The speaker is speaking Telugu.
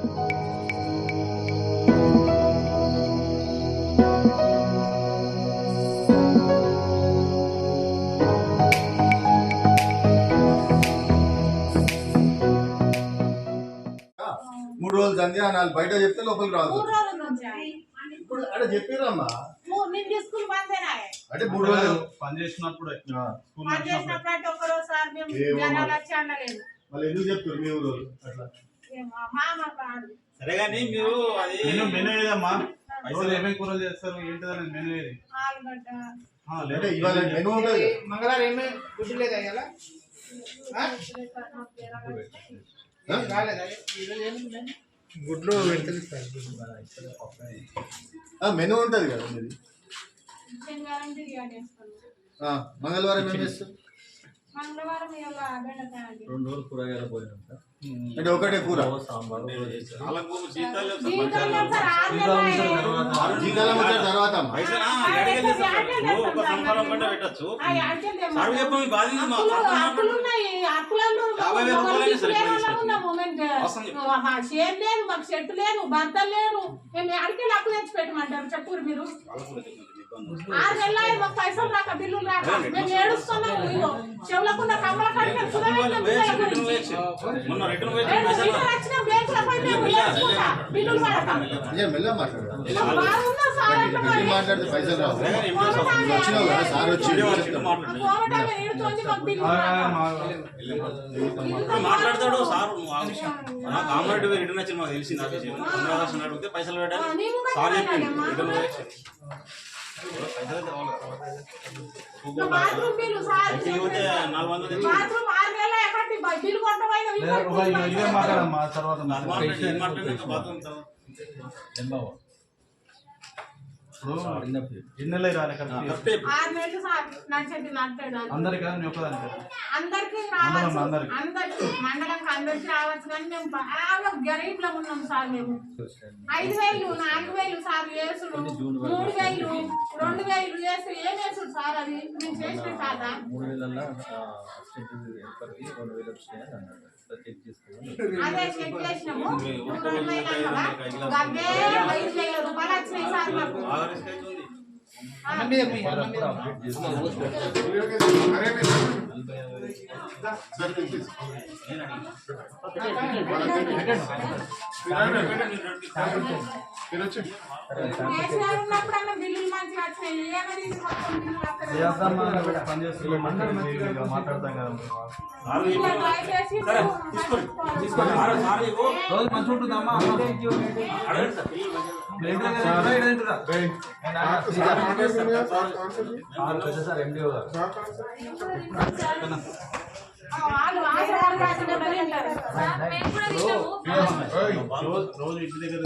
మూడు రోజులు సంధ్య నాలుగు బయట చెప్తే లోపలికి రాదు. ఇప్పుడు అంటే చెప్పిరమ్మా అంటే 3 రోజులు పని చేసినప్పుడు మళ్ళీ ఎందుకు చెప్తారు మీ ఊరు అట్లా? సరే కానీ మీరు అది మెనూ ఏదమ్మా, ఏమేమి కూరలు చేస్తారు ఏంటిదని మెనూ ఏది? అంటే ఇవాళ మెనూ ఉంటుంది. మంగళవారం ఏమేమి గుడ్డు లేదా ఇలా గుడ్లు మెనూ ఉంటుంది కదా మీది. మంగళవారం ఏం చేస్తారు? 2 రోజులు కూరగాయల భోజనం అంటే ఒకటే కూర జీతాలం వచ్చిన తర్వాత మాకు చెట్టు లేదు భర్త లేదు మేము ఎక్కడికి అప్పు తెచ్చి పెట్టమంటారు చెప్పు మీరు. 6 నెలలు మాకు పైసలు రాక బిల్లులు రాక మేము ఏడుస్తున్నాము. చెవులకుండా కమ్మల కడిగి బిల్లులు మాట్లాడితే పైసలు రావు. సార్ వచ్చి మాట్లాడతాడు సార్ కామరెడ్డి రిటర్న్ వచ్చి మాకు తెలిసింది. అడిగితే పైసలు పెట్టాలి సార్ చెప్పింది. మాట్లాడమ్మా తర్వాత ఎన్నెళ్ళ రాలే అందరికీ మండలంకి అందరికి రావచ్చు కానీ మేము బాగా గరీబ్లో ఉన్నాం సార్. మేము 5,000 4,000 సార్ వేసుడు 3,000 2,000 వేసు ఏం వేసుడు సార్ అది మేము చేసిన కాదా? 3,000 అదే చెక్ చేసినాము. 2,000 గవ్వే 5,000 రూపాయలు వచ్చినాయి సార్ మాకు. ఉన్నప్పుడు బిల్లులు మంచిగా వచ్చినాయి. మాట్లాడతాం కదా రోజు మంచి ఉంటుందమ్మా. సార్ ఎండిఓ గారు రోజు ఇంటి దగ్గర